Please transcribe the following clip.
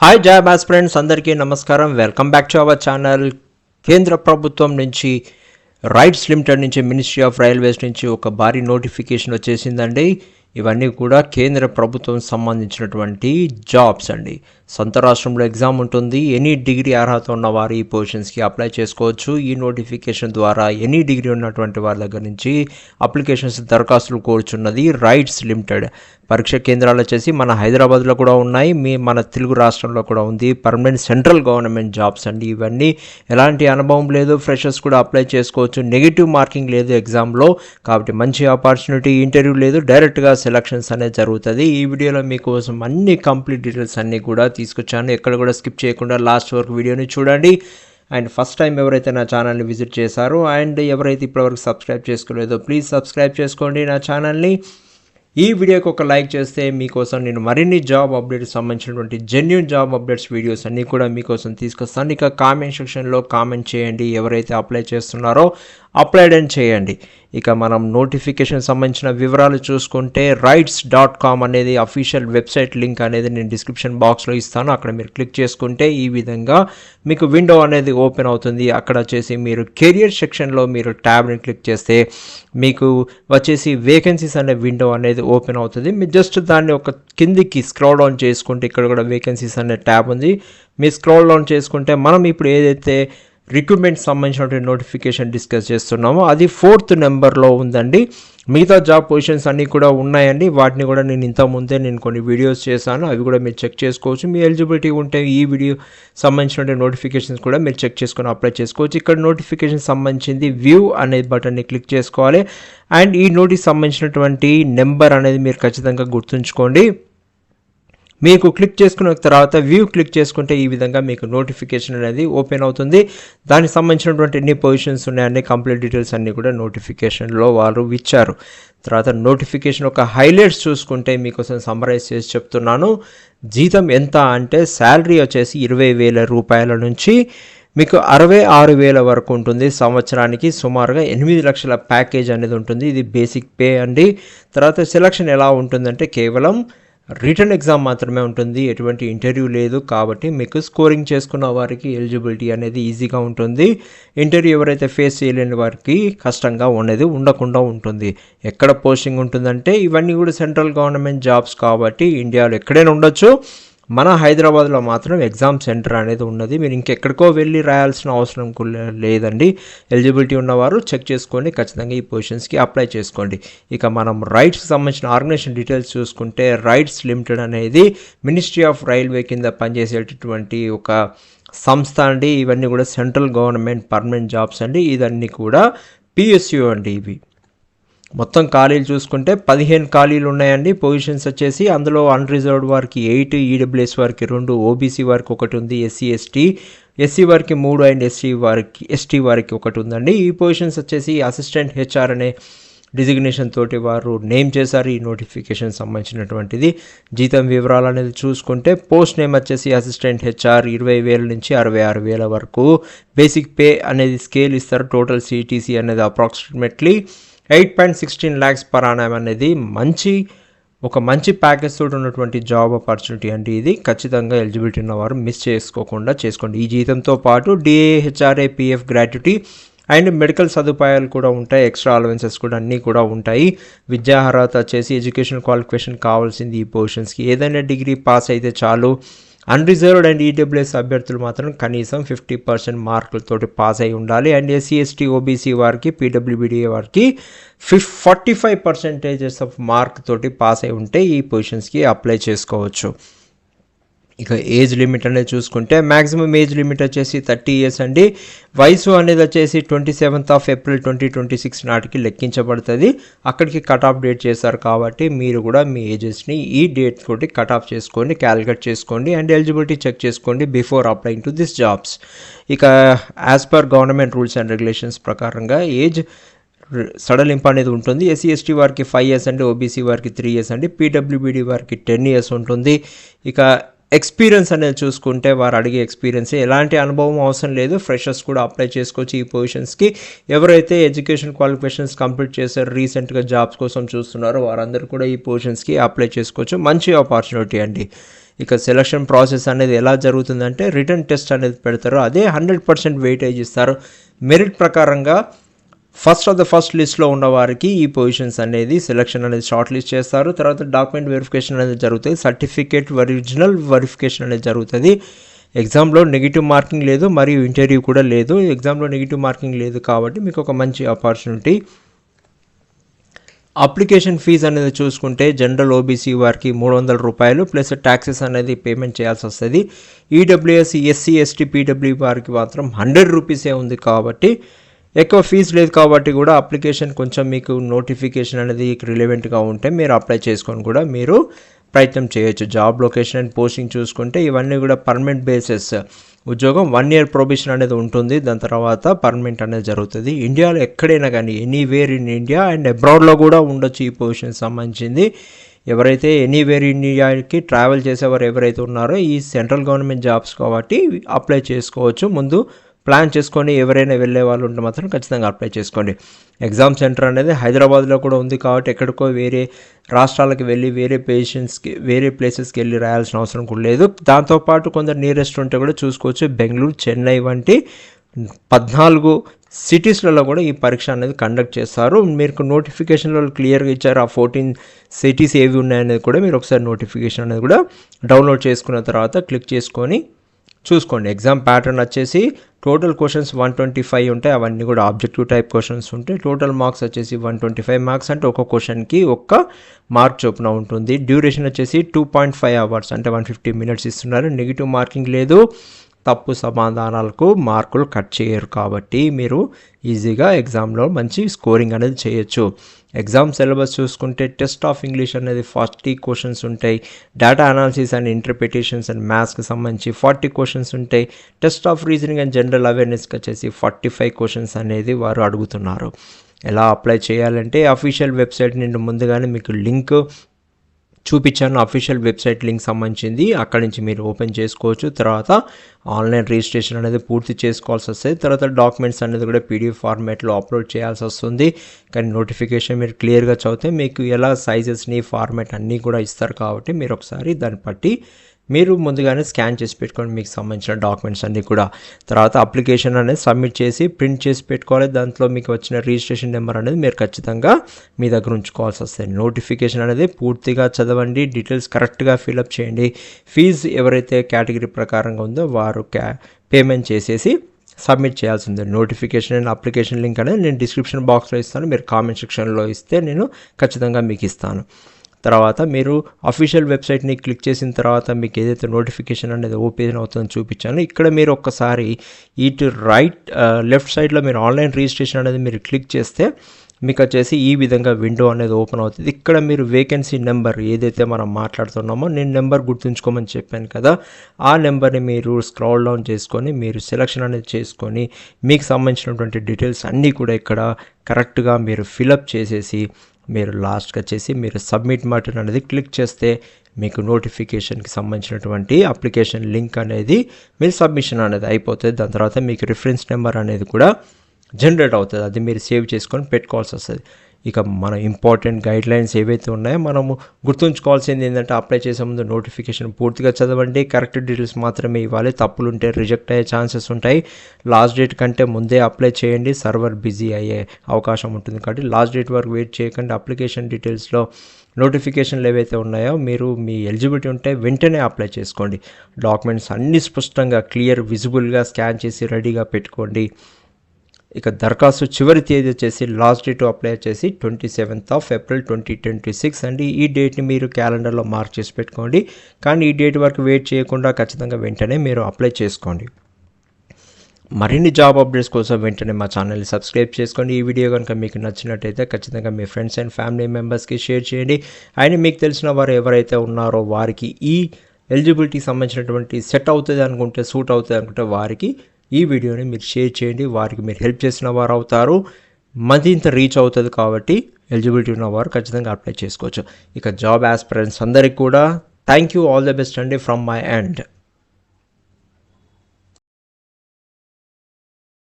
Hi job aspirants అందరికీ నమస్కారం. Welcome back to our channel. కేంద్ర ప్రభుత్వం నుంచి రైట్స్ లిమిటెడ్ నుంచి మినిస్ట్రీ ఆఫ్ రైల్వేస్ నుంచి ఒక భారీ నోటిఫికేషన్ వచ్చేసిందండి. ఇవన్నీ కూడా కేంద్ర ప్రభుత్వం సంబంధించినటువంటి జాబ్స్ అండి. సొంత రాష్ట్రంలో ఎగ్జామ్ ఉంటుంది. ఎనీ డిగ్రీ అర్హత ఉన్న వారు ఈ పొజిషన్స్కి అప్లై చేసుకోవచ్చు. ఈ నోటిఫికేషన్ ద్వారా ఎనీ డిగ్రీ ఉన్నటువంటి వారి దగ్గర నుంచి అప్లికేషన్స్ దరఖాస్తులు కోరుచున్నది రైట్స్ లిమిటెడ్. పరీక్ష కేంద్రాలు వచ్చేసి మన హైదరాబాద్లో కూడా ఉన్నాయి, మన తెలుగు రాష్ట్రంలో కూడా ఉంది. పర్మనెంట్ సెంట్రల్ గవర్నమెంట్ జాబ్స్ అండి. ఇవన్నీ ఎలాంటి అనుభవం లేదు, ఫ్రెషర్స్ కూడా అప్లై చేసుకోవచ్చు. నెగిటివ్ మార్కింగ్ లేదు ఎగ్జామ్లో, కాబట్టి మంచి ఆపర్చునిటీ. ఇంటర్వ్యూ లేదు, డైరెక్ట్గా సెలక్షన్స్ అనేది జరుగుతుంది. ఈ వీడియోలో మీకోసం అన్ని కంప్లీట్ డీటెయిల్స్ అన్నీ కూడా తీసుకొచ్చాను. ఎక్కడ కూడా స్కిప్ చేయకుండా లాస్ట్ వరకు వీడియోని చూడండి. అండ్ ఫస్ట్ టైం ఎవరైతే నా ఛానల్ని విజిట్ చేశారో అండ్ ఎవరైతే ఇప్పటివరకు సబ్స్క్రైబ్ చేసుకోలేదో ప్లీజ్ సబ్స్క్రైబ్ చేసుకోండి నా ఛానల్ని. ఈ వీడియోకి ఒక లైక్ చేస్తే మీకోసం నేను మరిన్ని జాబ్ అప్డేట్స్ సంబంధించినటువంటి జెన్యూన్ జాబ్ అప్డేట్స్ వీడియోస్ అన్నీ కూడా మీకోసం తీసుకొస్తాను. ఇక కామెంట్ సెక్షన్లో కామెంట్ చేయండి, ఎవరైతే అప్లై చేస్తున్నారో అప్లైడ్ అని చేయండి. ఇక మనం నోటిఫికేషన్ సంబంధించిన వివరాలు చూసుకుంటే rights.com అనేది అఫీషియల్ వెబ్సైట్ లింక్ అనేది నేను డిస్క్రిప్షన్ బాక్స్లో ఇస్తాను. అక్కడ మీరు క్లిక్ చేసుకుంటే ఈ విధంగా మీకు విండో అనేది ఓపెన్ అవుతుంది. అక్కడ వచ్చేసి మీరు కెరియర్ సెక్షన్లో మీరు ట్యాబ్ని క్లిక్ చేస్తే మీకు వచ్చేసి వేకెన్సీస్ అనే విండో అనేది ఓపెన్ అవుతుంది. మీరు జస్ట్ దాన్ని ఒక కిందికి స్క్రోల్ డౌన్ చేసుకుంటే ఇక్కడ కూడా వేకెన్సీస్ అనే ట్యాబ్ ఉంది. మీరు స్క్రోల్ డౌన్ చేసుకుంటే మనం ఇప్పుడు ఏదైతే రిక్రూట్మెంట్ సంబంధించినటువంటి నోటిఫికేషన్ డిస్కస్ చేస్తున్నామో అది 4th నెంబర్లో ఉందండి. మిగతా జాబ్ పొజిషన్స్ అన్నీ కూడా ఉన్నాయండి. వాటిని కూడా నేను ఇంతకుముందే కొన్ని వీడియోస్ చేశాను, అవి కూడా మీరు చెక్ చేసుకోవచ్చు. మీ ఎలిజిబిలిటీ ఉంటే ఈ వీడియో సంబంధించినటువంటి నోటిఫికేషన్స్ కూడా మీరు చెక్ చేసుకొని అప్లై చేసుకోవచ్చు. ఇక్కడ నోటిఫికేషన్ సంబంధించింది వ్యూ అనే బటన్ని క్లిక్ చేసుకోవాలి. అండ్ ఈ నోటికి సంబంధించినటువంటి నెంబర్ అనేది మీరు ఖచ్చితంగా గుర్తుంచుకోండి. మీకు క్లిక్ చేసుకున్న తర్వాత వ్యూ క్లిక్ చేసుకుంటే ఈ విధంగా మీకు నోటిఫికేషన్ అనేది ఓపెన్ అవుతుంది. దానికి సంబంధించినటువంటి ఎన్ని పొజిషన్స్ ఉన్నాయని కంప్లీట్ డీటెయిల్స్ అన్నీ కూడా నోటిఫికేషన్లో వాళ్ళు ఇచ్చారు. తర్వాత నోటిఫికేషన్ ఒక హైలైట్స్ చూసుకుంటే మీకోసం సమ్మరైజ్ చేసి చెప్తున్నాను. జీతం ఎంత అంటే శాలరీ వచ్చేసి 20,000 రూపాయల నుంచి మీకు 66,000 వరకు ఉంటుంది. సంవత్సరానికి సుమారుగా 8 లక్షల ప్యాకేజ్ అనేది ఉంటుంది. ఇది బేసిక్ పే అండి. తర్వాత సెలక్షన్ ఎలా ఉంటుందంటే కేవలం రిటర్న్ ఎగ్జామ్ మాత్రమే ఉంటుంది, ఎటువంటి ఇంటర్వ్యూ లేదు. కాబట్టి మీకు స్కోరింగ్ చేసుకున్న వారికి ఎలిజిబిలిటీ అనేది ఈజీగా ఉంటుంది. ఇంటర్వ్యూ ఎవరైతే ఫేస్ చేయలేని వారికి కష్టంగా ఉండకుండా ఉంటుంది. ఎక్కడ పోస్టింగ్ ఉంటుందంటే ఇవన్నీ కూడా సెంట్రల్ గవర్నమెంట్ జాబ్స్ కాబట్టి ఇండియాలో ఎక్కడైనా ఉండొచ్చు. మన హైదరాబాద్లో మాత్రం ఎగ్జామ్ సెంటర్ అనేది ఉన్నది. మీరు ఇంకెక్కడికో వెళ్ళి రాయాల్సిన అవసరం లేదండి. ఎలిజిబిలిటీ ఉన్నవారు చెక్ చేసుకొని ఖచ్చితంగా ఈ పొజిషన్స్కి అప్లై చేసుకోండి. ఇక మనం రైట్స్కి సంబంధించిన ఆర్గనైజేషన్ డీటెయిల్స్ చూసుకుంటే రైట్స్ లిమిటెడ్ అనేది మినిస్ట్రీ ఆఫ్ రైల్వే కింద పనిచేసేటటువంటి ఒక సంస్థ అండి. ఇవన్నీ కూడా సెంట్రల్ గవర్నమెంట్ పర్మనెంట్ జాబ్స్ అండి. ఇదన్నీ కూడా PSU అండి. ఇవి మొత్తం ఖాళీలు చూసుకుంటే 15 ఖాళీలు ఉన్నాయండి. పొజిషన్స్ వచ్చేసి అందులో అన్రిజర్వ్డ్ వారికి 8, EWS వారికి 2, OBC వారికి 1 ఉంది, SC వారికి 3 అండ్ ST వారికి 1 ఉందండి. ఈ పొజిషన్స్ వచ్చేసి అసిస్టెంట్ HR అనే డిజిగ్నేషన్ తోటి వారు నేమ్ చేశారు ఈ నోటిఫికేషన్ సంబంధించినటువంటిది. జీతం వివరాలు అనేది చూసుకుంటే పోస్ట్ నేమ్ వచ్చేసి అసిస్టెంట్ HR 20,000 నుంచి 66,000 వరకు. బేసిక్ పే అనేది స్కేల్ ఇస్తారు. టోటల్ CTC అనేది అప్రాక్సిమేట్లీ 8.16 lakhs పర్ annum అనేది ఒక మంచి ప్యాకేజ్ తోటి ఉన్నటువంటి జాబ్ ఆపర్చునిటీ అండి. ఇది ఖచ్చితంగా ఎలిజిబిలిటీ ఉన్నవారు మిస్ చేసుకోకుండా చేసుకోండి. ఈ జీతంతో పాటు DA, HRA, PF gratuity and medical సదుపాయాలు కూడా ఉంటాయి. ఎక్స్ట్రా అలవెన్సెస్ కూడా అన్నీ కూడా ఉంటాయి. విద్యా అర్హత వచ్చేసి ఎడ్యుకేషన్ క్వాలిఫికేషన్ కావాల్సింది ఈ పొజిషన్స్కి ఏదైనా డిగ్రీ పాస్ అయితే చాలు. అన్రిజర్వ్డ్ అండ్ EWS అభ్యర్థులు మాత్రం కనీసం 50% మార్కులతోటి పాస్ అయి ఉండాలి. అండ్ SC, ST, OBC వారికి, PWBD వారికి 45% ఆఫ్ మార్క్ తోటి పాస్ అయి ఉంటే ఈ పొజిషన్స్కి అప్లై చేసుకోవచ్చు. ఇక ఏజ్ లిమిట్ అనేది చూసుకుంటే మ్యాక్సిమం ఏజ్ లిమిట్ వచ్చేసి 30 years అండి. వయసు అనేది వచ్చేసి 27th April 2026 నాటికి లెక్కించబడుతుంది. అక్కడికి కట్ ఆఫ్ డేట్ చేశారు కాబట్టి మీరు కూడా మీ ఏజెస్ని ఈ డేట్ తోటి కట్ ఆఫ్ చేసుకోండి, క్యాలిక్యులేట్ చేసుకోండి అండ్ ఎలిజిబిలిటీ చెక్ చేసుకోండి before applying to this jobs. ఇక as per government rules and regulations ప్రకారంగా ఏజ్ సడలింపు అనేది ఉంటుంది. SC, ST వారికి 5 years అండి, OBC వారికి 3 years అండి, PWBD వారికి 10 years ఉంటుంది. ఇక ఎక్స్పీరియన్స్ అనేది చూసుకుంటే వారు అడిగే ఎక్స్పీరియన్స్ ఎలాంటి అనుభవం అవసరం లేదు, ఫ్రెషర్స్ కూడా అప్లై చేసుకోవచ్చు ఈ పొజిషన్స్కి. ఎవరైతే ఎడ్యుకేషన్ క్వాలిఫికేషన్స్ కంప్లీట్ చేశారు, రీసెంట్గా జాబ్స్ కోసం చూస్తున్నారో వారందరూ కూడా ఈ పొజిషన్స్కి అప్లై చేసుకోవచ్చు. మంచి ఆపర్చునిటీ అండి. ఇక సెలక్షన్ ప్రాసెస్ అనేది ఎలా జరుగుతుందంటే రిటర్న్ టెస్ట్ అనేది పెడతారు, అదే 100% వెయిటేజ్ ఇస్తారు. మెరిట్ ప్రకారంగా ఫస్ట్ లిస్ట్లో ఉన్న వారికి ఈ పొజిషన్స్ అనేది సెలక్షన్ అనేది షార్ట్ లిస్ట్ చేస్తారు. తర్వాత డాక్యుమెంట్ వెరిఫికేషన్ అనేది జరుగుతుంది, సర్టిఫికేట్ ఒరిజినల్ వెరిఫికేషన్ అనేది జరుగుతుంది. ఎగ్జామ్లో నెగిటివ్ మార్కింగ్ లేదు మరియు ఇంటర్వ్యూ కూడా లేదు. ఎగ్జామ్లో నెగిటివ్ మార్కింగ్ లేదు కాబట్టి మీకు ఒక మంచి ఆపర్చునిటీ. అప్లికేషన్ ఫీజు అనేది చూసుకుంటే జనరల్ ఓబీసీ వారికి 300 రూపాయలు ప్లస్ ట్యాక్సెస్ అనేది పేమెంట్ చేయాల్సి వస్తుంది. ఈడబ్ల్యూఎస్ ఎస్సీ ఎస్టీ పీడబ్ల్యూ వారికి మాత్రం 100 రూపీసే ఉంది కాబట్టి ఎక్కువ ఫీజు లేదు కాబట్టి కూడా అప్లికేషన్ కొంచెం మీకు నోటిఫికేషన్ అనేది రిలవెంట్గా ఉంటే మీరు అప్లై చేసుకొని కూడా మీరు ప్రయత్నం చేయొచ్చు. జాబ్ లొకేషన్ అండ్ పోస్టింగ్ చూసుకుంటే ఇవన్నీ కూడా పర్మనెంట్ బేసిస్ ఉద్యోగం, 1 year ప్రొబేషన్ అనేది ఉంటుంది, దాని తర్వాత పర్మనెంట్ అనేది జరుగుతుంది. ఇండియాలో ఎక్కడైనా కానీ ఎనీవేర్ ఇన్ ఇండియా అండ్ అబ్రాడ్లో కూడా ఉండొచ్చు ఈ పొజిషన్ సంబంధించింది. ఎవరైతే ఎనీవేర్ ఇండియాకి ట్రావెల్ చేసేవారు ఎవరైతే ఉన్నారో ఈ సెంట్రల్ గవర్నమెంట్ జాబ్స్ కాబట్టి అప్లై చేసుకోవచ్చు. ముందు ప్లాన్ చేసుకొని ఎవరైనా వెళ్ళే వాళ్ళు ఉంటే మాత్రం ఖచ్చితంగా అప్లై చేసుకోండి. ఎగ్జామ్ సెంటర్ అనేది హైదరాబాద్లో కూడా ఉంది కాబట్టి ఎక్కడికో వేరే రాష్ట్రాలకు వెళ్ళి వేరే ప్లేసెస్కి వెళ్ళి రాయాల్సిన అవసరం కూడా లేదు. దాంతోపాటు కొందరు నియరెస్ట్ ఉంటే కూడా చూసుకోవచ్చు. బెంగళూరు, చెన్నై వంటి 14 సిటీస్లలో కూడా ఈ పరీక్ష అనేది కండక్ట్ చేస్తారు. మీకు నోటిఫికేషన్లో క్లియర్గా ఇచ్చారు, ఆ 14 సిటీస్ ఏవి ఉన్నాయనేది కూడా మీరు ఒకసారి నోటిఫికేషన్ అనేది కూడా డౌన్లోడ్ చేసుకున్న తర్వాత క్లిక్ చేసుకొని చూసుకోండి. ఎగ్జామ్ ప్యాటర్న్ వచ్చేసి టోటల్ క్వశ్చన్స్ 125 ఉంటాయి, అవన్నీ కూడా ఆబ్జెక్టివ్ టైప్ క్వశ్చన్స్ ఉంటాయి. టోటల్ మార్క్స్ వచ్చేసి 125 మార్క్స్, అంటే ఒక్క క్వశ్చన్కి 1 మార్క్ చొప్పున ఉంటుంది. డ్యూరేషన్ వచ్చేసి 2.5 hours అంటే 150 minutes ఇస్తున్నారు. నెగిటివ్ మార్కింగ్ లేదు, తప్పు సమాధానాలకు మార్కులు కట్ చేయరు కాబట్టి మీరు ఈజీగా ఎగ్జామ్లో మంచి స్కోరింగ్ అనేది చేయొచ్చు. ఎగ్జామ్ సిలబస్ చూసుకుంటే టెస్ట్ ఆఫ్ ఇంగ్లీష్ అనేది 40 క్వశ్చన్స్ ఉంటాయి. Data analysis and interpretations and మ్యాథ్స్కి సంబంధించి 40 క్వశ్చన్స్ ఉంటాయి. Test of reasoning and general అవేర్నెస్కి వచ్చేసి 45 క్వశ్చన్స్ అనేది వారు అడుగుతున్నారు. ఎలా అప్లై చేయాలంటే అఫీషియల్ వెబ్సైట్ నుండి ముందుగానే మీకు లింక్ చూపించాను, అఫీషియల్ వెబ్సైట్ లింక్ సంబంధించింది, అక్కడి నుంచి మీరు ఓపెన్ చేసుకోవచ్చు. తర్వాత ఆన్లైన్ రిజిస్ట్రేషన్ అనేది పూర్తి చేసుకోవాల్సి వస్తుంది. తర్వాత డాక్యుమెంట్స్ అనేది కూడా పీడిఎఫ్ ఫార్మాట్లో అప్లోడ్ చేయాల్సి వస్తుంది. కానీ నోటిఫికేషన్ మీరు క్లియర్గా చదివితే మీకు ఎలా సైజెస్ని ఫార్మాట్ అన్నీ కూడా ఇస్తారు కాబట్టి మీరు ఒకసారి దాన్ని బట్టి మీరు ముందుగానే స్కాన్ చేసి పెట్టుకోండి మీకు సంబంధించిన డాక్యుమెంట్స్ అన్నీ కూడా. తర్వాత అప్లికేషన్ అనేది సబ్మిట్ చేసి ప్రింట్ చేసి పెట్టుకోవాలి. దాంట్లో మీకు వచ్చిన రిజిస్ట్రేషన్ నెంబర్ అనేది మీరు ఖచ్చితంగా మీ దగ్గర ఉంచుకోవాల్సి వస్తుంది. నోటిఫికేషన్ అనేది పూర్తిగా చదవండి, డీటెయిల్స్ కరెక్ట్గా ఫిలప్ చేయండి. ఫీజు ఎవరైతే కేటగిరీ ప్రకారంగా ఉందో వారు పేమెంట్ చేసేసి సబ్మిట్ చేయాల్సి ఉంది. నోటిఫికేషన్ అండ్ అప్లికేషన్ లింక్ అనేది నేను డిస్క్రిప్షన్ బాక్స్లో ఇస్తాను, మీరు కామెంట్ సెక్షన్లో ఇస్తే నేను ఖచ్చితంగా మీకు ఇస్తాను. తర్వాత మీరు అఫీషియల్ వెబ్సైట్ని క్లిక్ చేసిన తర్వాత మీకు ఏదైతే నోటిఫికేషన్ అనేది ఓపెన్ అవుతుందో చూపించాను. ఇక్కడ మీరు ఒక్కసారి ఇటు లెఫ్ట్ సైడ్లో మీరు ఆన్లైన్ రిజిస్ట్రేషన్ అనేది మీరు క్లిక్ చేస్తే మీకు వచ్చేసి ఈ విధంగా విండో అనేది ఓపెన్ అవుతుంది. ఇక్కడ మీరు వేకెన్సీ నెంబర్ ఏదైతే మనం మాట్లాడుతున్నామో నేను నెంబర్ గుర్తుంచుకోమని చెప్పాను కదా, ఆ నెంబర్ని మీరు స్క్రాల్ డౌన్ చేసుకొని మీరు సెలక్షన్ అనేది చేసుకొని మీకు సంబంధించినటువంటి డీటెయిల్స్ అన్నీ కూడా ఇక్కడ కరెక్ట్గా మీరు ఫిలప్ చేసేసి మీరు లాస్ట్కి వచ్చేసి మీరు సబ్మిట్ బటన్ అనేది క్లిక్ చేస్తే మీకు నోటిఫికేషన్కి సంబంధించినటువంటి అప్లికేషన్ లింక్ అనేది మీరు సబ్మిషన్ అనేది అయిపోతుంది. దాని తర్వాత మీకు రిఫరెన్స్ నెంబర్ అనేది కూడా జనరేట్ అవుతుంది, అది మీరు సేవ్ చేసుకొని పెట్టుకోవాల్సి వస్తుంది. ఇక మన ఇంపార్టెంట్ గైడ్లైన్స్ ఏవైతే ఉన్నాయో మనము గుర్తుంచుకోవాల్సింది ఏంటంటే అప్లై చేసే ముందు నోటిఫికేషన్ పూర్తిగా చదవండి, కరెక్ట్ డీటెయిల్స్ మాత్రమే ఇవ్వాలి, తప్పులు ఉంటే రిజెక్ట్ అయ్యే ఛాన్సెస్ ఉంటాయి. లాస్ట్ డేట్ కంటే ముందే అప్లై చేయండి, సర్వర్ బిజీ అయ్యే అవకాశం ఉంటుంది కాబట్టి లాస్ట్ డేట్ వరకు వెయిట్ చేయకండి. అప్లికేషన్ డీటెయిల్స్లో నోటిఫికేషన్లు ఏవైతే ఉన్నాయో మీరు మీ ఎలిజిబిలిటీ ఉంటే వెంటనే అప్లై చేసుకోండి. డాక్యుమెంట్స్ అన్నీ స్పష్టంగా క్లియర్ విజిబుల్గా స్కాన్ చేసి రెడీగా పెట్టుకోండి. ఇక దరఖాస్తు చివరి తేదీ వచ్చేసి లాస్ట్ డేట్ అప్లై వచ్చేసి 27th April 2026 అండి. ఈ డేట్ని మీరు క్యాలెండర్లో మార్క్ చేసి పెట్టుకోండి. కానీ ఈ డేట్ వరకు వెయిట్ చేయకుండా ఖచ్చితంగా వెంటనే మీరు అప్లై చేసుకోండి. మరిన్ని జాబ్ అప్డేట్స్ కోసం వెంటనే మా ఛానల్ని సబ్స్క్రైబ్ చేసుకోండి. ఈ వీడియో కనుక మీకు నచ్చినట్టయితే ఖచ్చితంగా మీ ఫ్రెండ్స్ అండ్ ఫ్యామిలీ మెంబర్స్కి షేర్ చేయండి. అయినా మీకు తెలిసిన వారు ఎవరైతే ఉన్నారో వారికి ఈ ఎలిజిబిలిటీకి సంబంధించినటువంటి సెట్ అవుతుంది అనుకుంటే, సూట్ అవుతుంది అనుకుంటే వారికి ఈ వీడియోని మీరు షేర్ చేయండి. వారికి మీరు హెల్ప్ చేసిన వారు అవుతారు, మరింత రీచ్ అవుతుంది కాబట్టి ఎలిజిబిలిటీ ఉన్నవారు ఖచ్చితంగా అప్లై చేసుకోవచ్చు. ఇక జాబ్ ఆస్పిరెంట్స్ అందరికీ కూడా thank you, all the best అండి ఫ్రమ్ మై ఎండ్.